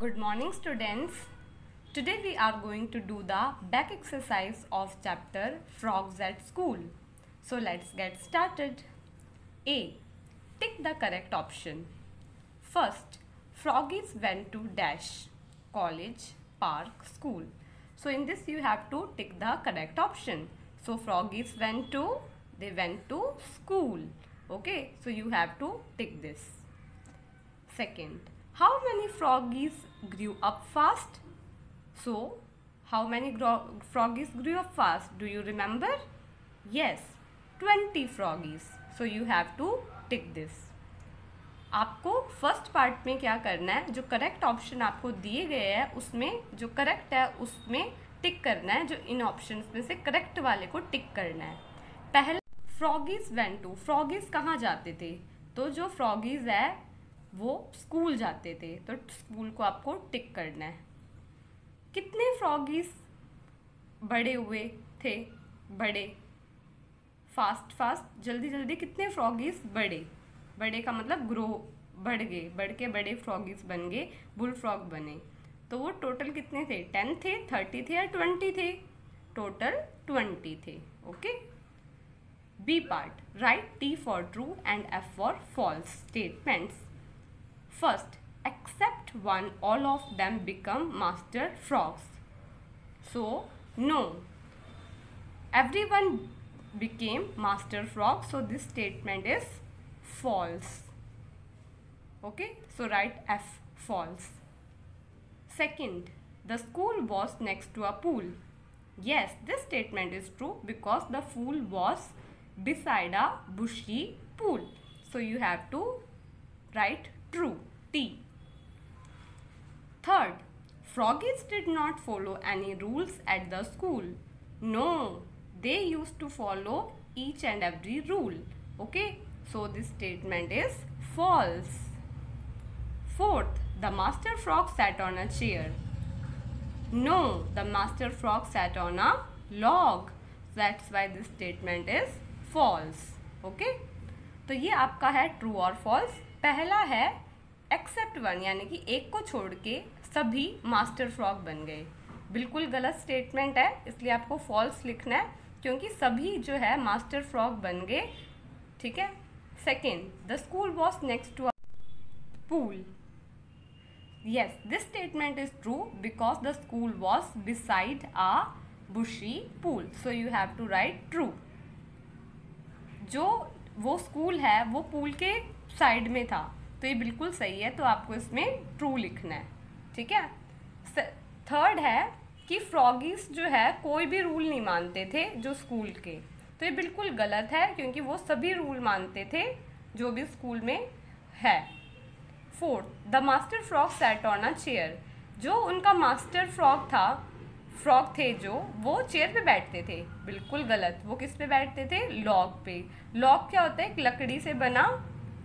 Good morning, students. Today we are going to do the back exercise of chapter Frogs at School. So let's get started. A. Tick the correct option. First, froggies went to dash college, park, school. So in this you have to tick the correct option. So froggies went to school. Okay, so you have to tick this. Second, how many froggies grew up fast? So, how many froggies grew up fast? Do you remember? Yes, 20 froggies. So, you have to tick this. आपको first part में क्या करना है, जो correct option आपको दिए गए हैं उसमें जो करेक्ट है उसमें टिक करना है, जो इन ऑप्शंस में से करेक्ट वाले को टिक करना है. पहला फ्रॉगीज वेंट टू, फ्रॉगीज कहाँ जाते थे? तो जो फ्रॉगीज है वो स्कूल जाते थे, तो स्कूल को आपको टिक करना है. कितने फ्रॉगीज बड़े हुए थे? बड़े, फास्ट फास्ट, जल्दी जल्दी. कितने फ्रॉगीज बड़े? बड़े का मतलब ग्रो, बढ़ गए, बढ़ के बड़े फ्रॉगीज बन गए, बुल फ्रॉग बने. तो वो टोटल कितने थे? 10 थे, 30 थे या 20 थे? टोटल 20 थे. Okay. B part, write T for true and F for false statements. First, except one, all of them become master frogs. So, no. Everyone became master frog. So, this statement is false. Okay. So, write F, false. Second, the school was next to a pool. Yes, this statement is true because the pool was beside a bushy pool. So, you have to write true, T. Third, froggies did not follow any rules at the school. No, they used to follow each and every rule. Okay, so this statement is false. Fourth, the master frog sat on a chair. No, the master frog sat on a log. That's why this statement is false. Okay, तो ये आपका है true और false. पहला है except one, यानी कि एक को छोड़ के सभी मास्टर फ्रॉग बन गए. बिल्कुल गलत स्टेटमेंट है, इसलिए आपको फॉल्स लिखना है क्योंकि सभी जो है मास्टर फ्रॉग बन गए. ठीक है. Second, the school was next to a pool. Yes, this statement is true because the school was beside a bushy pool. So you have to write true. जो वो स्कूल है वो पूल के side में था, तो ये बिल्कुल सही है, तो आपको इसमें ट्रू लिखना है. ठीक है. थर्ड है कि फ्रॉगीज जो है कोई भी रूल नहीं मानते थे जो स्कूल के, तो ये बिल्कुल गलत है क्योंकि वो सभी रूल मानते थे जो भी स्कूल में है. Fourth, the master frog sat on a chair. जो उनका मास्टर फ्रॉग था, फ्रॉग थे जो, वो चेयर पे बैठते थे. बिल्कुल गलत. वो किस पे बैठते थे? लॉग पे. लॉग क्या होता है? एक लकड़ी से बना,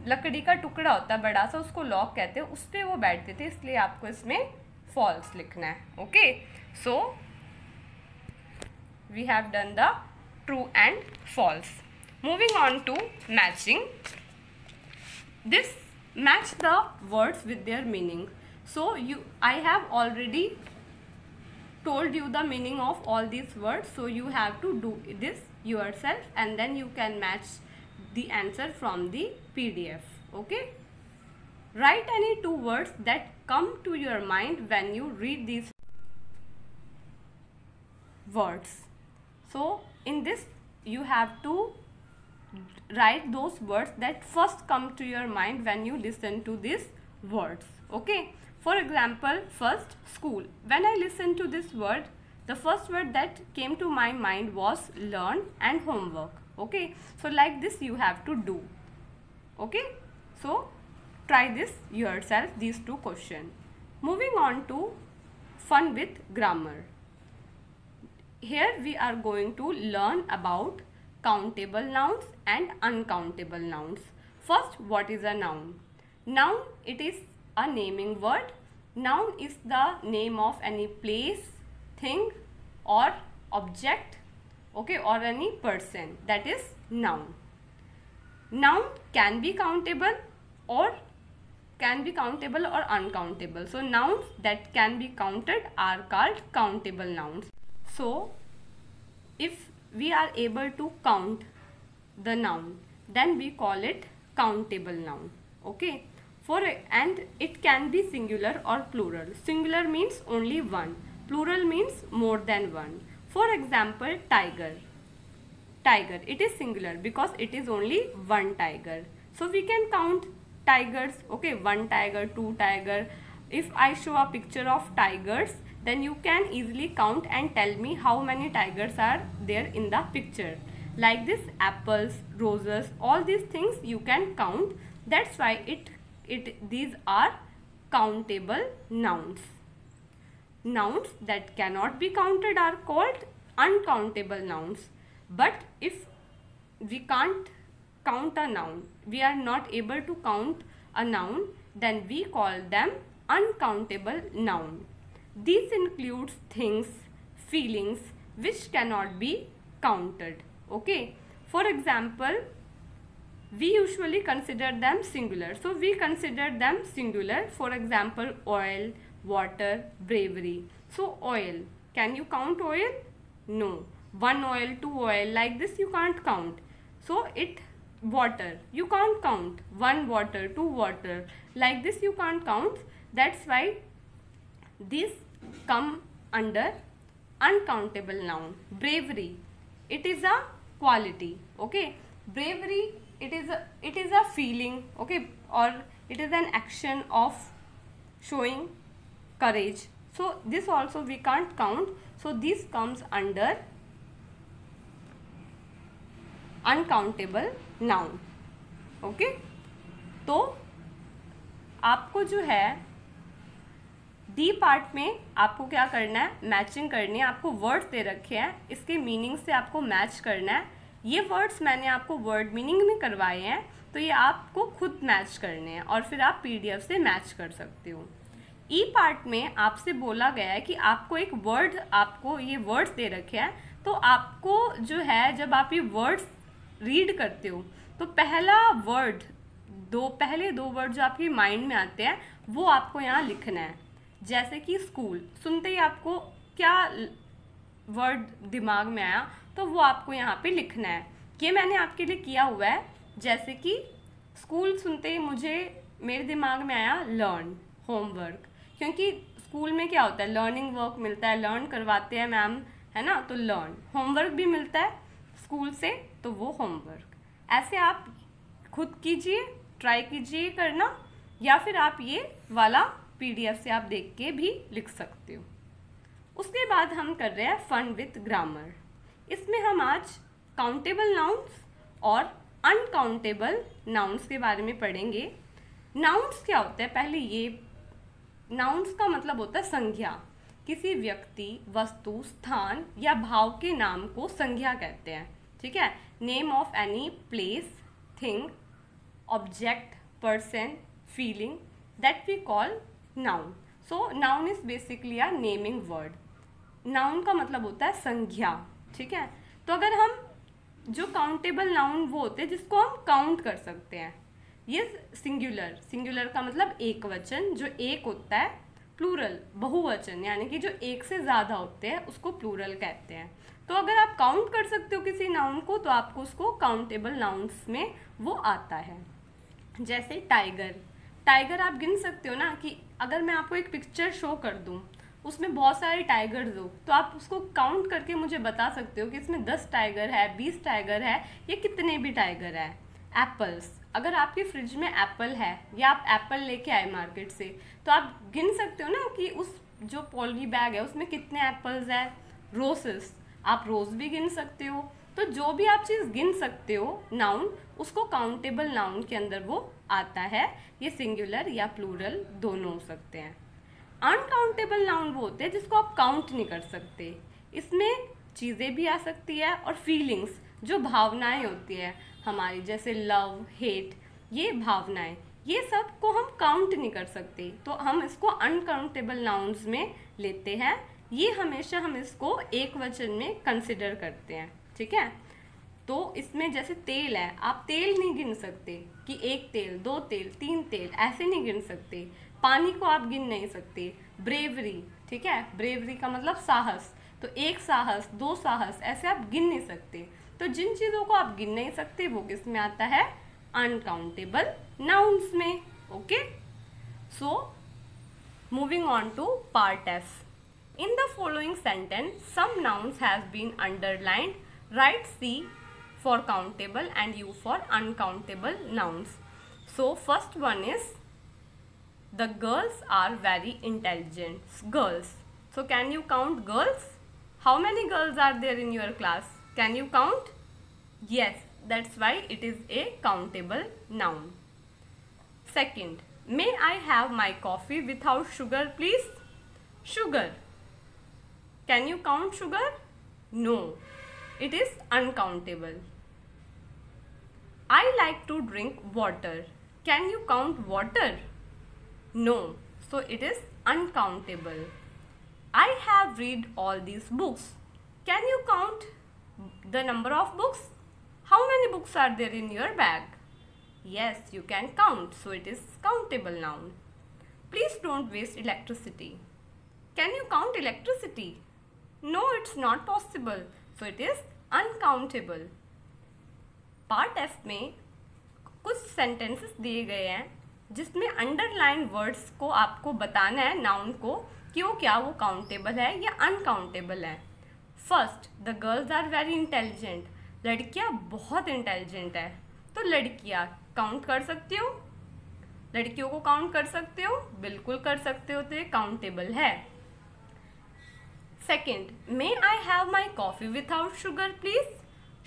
लकड़ी का टुकड़ा होता है बड़ा सा, उसको लॉग कहते हैं, उस पर वो बैठते थे, इसलिए आपको इसमें फॉल्स लिखना है. Okay, so we have done the true and false. Moving on to matching. This match the words with their meaning. So I have already told you the meaning of all these words, so you have to do this yourself and then you can match the answer from the PDF. Okay, write any two words that come to your mind when you read these words. So in this you have to write those words that first come to your mind when you listen to these words. Okay, for example, first, school. When I listened to this word, the first word that came to my mind was learn and homework. Okay, so like this you have to do. Okay, so try this yourself, these two questions. Moving on to fun with grammar. Here we are going to learn about countable nouns and uncountable nouns. First, what is a noun? Noun, it is a naming word. Noun is the name of any place, thing or object, okay, or any person. That is noun. Noun can be countable or can be countable or uncountable. So nouns that can be counted are called countable nouns. So if we are able to count the noun, then we call it countable noun. Okay, and it can be singular or plural. Singular means only one, plural means more than one. For example, tiger. Tiger, it is singular because it is only one tiger. So we can count tigers. Okay, one tiger, two tiger. If I show a picture of tigers, then you can easily count and tell me how many tigers are there in the picture. Like this, apples, roses, all these things you can count. That's why these are countable nouns. Nouns that cannot be counted are called uncountable nouns. But if we can't count a noun, we are not able to count a noun, then we call them uncountable noun. These includes things, feelings which cannot be counted. Okay, for example, we usually consider them singular. So we consider them singular. For example, oil, water, bravery. So oil, can you count oil? No. One oil, two oil, like this you can't count. So water, you can't count. One water, two water, like this you can't count. That's why these come under uncountable noun. Bravery, it is a quality. Okay, bravery, it is a feeling. Okay, or it is an action of showing courage. So this also we can't count. So this comes under uncountable noun. Okay, तो आपको जो है D part में आपको क्या करना है, matching करनी है. आपको वर्ड्स दे रखे हैं, इसके मीनिंग से आपको मैच करना है. ये वर्ड्स मैंने आपको वर्ड मीनिंग में करवाए हैं, तो ये आपको खुद मैच करने हैं और फिर आप पीडीएफ से मैच कर सकते हो. ई पार्ट में आपसे बोला गया है कि आपको एक वर्ड, आपको ये वर्ड्स दे रखे हैं, तो आपको जो है जब आप ये वर्ड्स रीड करते हो तो पहले दो वर्ड जो आपके माइंड में आते हैं वो आपको यहाँ लिखना है. जैसे कि स्कूल, सुनते ही आपको क्या वर्ड दिमाग में आया तो वो आपको यहाँ पे लिखना है. ये मैंने आपके लिए किया हुआ है. जैसे कि स्कूल सुनते ही मेरे दिमाग में आया लर्न, होमवर्क, क्योंकि स्कूल में क्या होता है, लर्निंग वर्क मिलता है, लर्न करवाते हैं मैम, है ना. तो लर्न, होमवर्क भी मिलता है स्कूल से, तो वो होमवर्क. ऐसे आप खुद कीजिए, ट्राई कीजिए करना, या फिर आप ये वाला पीडीएफ से आप देख के भी लिख सकते हो. उसके बाद हम कर रहे हैं फन विथ ग्रामर. इसमें हम आज काउंटेबल नाउन्स और अनकाउंटेबल नाउन्स के बारे में पढ़ेंगे. नाउन्स क्या होता है, पहले ये नाउन्स का मतलब होता है संज्ञा. किसी व्यक्ति, वस्तु, स्थान या भाव के नाम को संज्ञा कहते हैं. ठीक है, name of any place, thing, object, person, feeling, that we call noun. So noun is basically a naming word. Noun का मतलब होता है संज्ञा. ठीक है, तो अगर हम जो काउंटेबल नाउन वो होते हैं जिसको हम काउंट कर सकते हैं. ये सिंगुलर का मतलब एक वचन, जो एक होता है. प्लूरल, बहुवचन, यानी कि जो एक से ज़्यादा होते हैं उसको प्लूरल कहते हैं. तो अगर आप काउंट कर सकते हो किसी नाउन को तो आपको उसको काउंटेबल नाउन्स में वो आता है. जैसे टाइगर आप गिन सकते हो ना, कि अगर मैं आपको एक पिक्चर शो कर दूं, उसमें बहुत सारे टाइगर्स हो, तो आप उसको काउंट करके मुझे बता सकते हो कि इसमें 10 टाइगर है, 20 टाइगर है, या कितने भी टाइगर है. एप्पल्स, अगर आपके फ्रिज में एप्पल है या आप एप्पल लेके आए मार्केट से, तो आप गिन सकते हो ना कि उस जो पॉली बैग है उसमें कितने एप्पल्स है. रोसेस, आप रोज भी गिन सकते हो. तो जो भी आप चीज़ गिन सकते हो नाउन, उसको काउंटेबल नाउन के अंदर वो आता है. ये सिंगुलर या प्लूरल दोनों हो सकते हैं. अनकाउंटेबल नाउन वो होते हैं जिसको आप काउंट नहीं कर सकते. इसमें चीज़ें भी आ सकती है और फीलिंग्स, जो भावनाएं होती है हमारी, जैसे लव, हेट, ये भावनाएं, ये सब को हम काउंट नहीं कर सकते, तो हम इसको अनकाउंटेबल नाउन्स में लेते हैं. ये हमेशा हम इसको एक वचन में कंसिडर करते हैं. ठीक है, तो इसमें जैसे तेल है, आप तेल नहीं गिन सकते कि 1 तेल, 2 तेल, 3 तेल, ऐसे नहीं गिन सकते। पानी को आप गिन नहीं सकते। ब्रेवरी, ठीक है, ब्रेवरी का मतलब साहस, तो 1 साहस, 2 साहस, ऐसे आप गिन नहीं सकते। तो जिन चीज़ों को आप गिन नहीं सकते वो किस में आता है? अनकाउंटेबल नाउन्स में। Okay, so moving on to part F. In the following sentence, some nouns have been underlined. Write C for countable and U for uncountable nouns. So first one is, the girls are very intelligent. Girls. So can you count girls? How many girls are there in your class? Can you count? Yes, that's why it is a countable noun. Second, may I have my coffee without sugar, please? Sugar. Can you count sugar? No, it is uncountable. I like to drink water. Can you count water? No, so it is uncountable. I have read all these books. Can you count the number of books? How many books are there in your bag? Yes, you can count, so it is countable noun. Please don't waste electricity. Can you count electricity? No, it's not possible, so it is uncountable. Part F में कुछ sentences दिए गए हैं जिसमें underline words को आपको बताना है, नाउन को, कि वो क्या, वो काउंटेबल है या अनकाउंटेबल है। First, the girls are very intelligent. लड़कियां बहुत इंटेलिजेंट है, तो लड़कियां काउंट कर सकते हो, लड़कियों को काउंट कर सकते हो, बिल्कुल कर सकते हो, तो ये काउंटेबल है। Second, may I have my coffee without sugar please.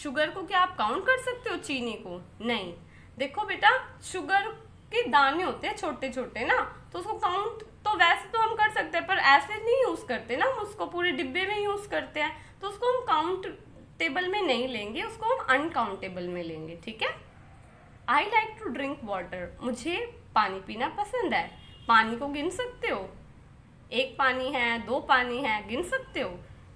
Sugar को क्या आप काउंट कर सकते हो, चीनी को? नहीं। देखो बेटा, शुगर के दाने होते हैं छोटे छोटे ना, तो उसको काउंट तो वैसे तो हम कर सकते हैं, पर ऐसे नहीं यूज करते ना, हम उसको पूरे डिब्बे में यूज करते हैं, तो उसको हम काउंटेबल में नहीं लेंगे, उसको हम अनकाउंटेबल में लेंगे। ठीक है। I like to drink water. मुझे पानी पीना पसंद है। पानी को गिन सकते हो? 1 पानी है, 2 पानी है, गिन सकते हो?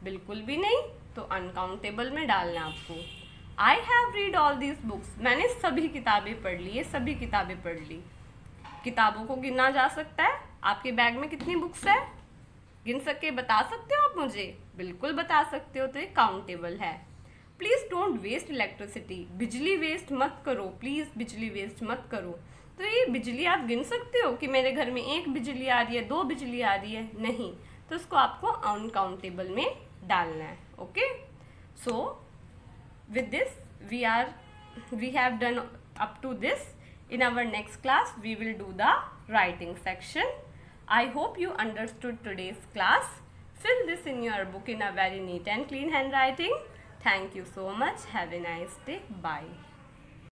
बिल्कुल भी नहीं, तो अनकाउंटेबल में डालना है आपको। I have read all these books. मैंने सभी किताबें पढ़ ली, ये सभी किताबें पढ़ ली। किताबों को गिना जा सकता है। आपके बैग में कितनी बुक्स है, गिन सके बता सकते हो आप मुझे? बिल्कुल बता सकते हो, तो ये काउंटेबल है। Please don't waste electricity. बिजली वेस्ट मत करो, प्लीज बिजली वेस्ट मत करो। तो ये बिजली आप गिन सकते हो कि मेरे घर में 1 बिजली आ रही है, 2 बिजली आ रही है? नहीं, तो उसको आपको अनकाउंटेबल में डालना है। Okay, so with this we have done up to this. In our next class we will do the writing section. I hope you understood today's class. Fill this in your book in a very neat and clean handwriting. Thank you so much. Have a nice day. Bye.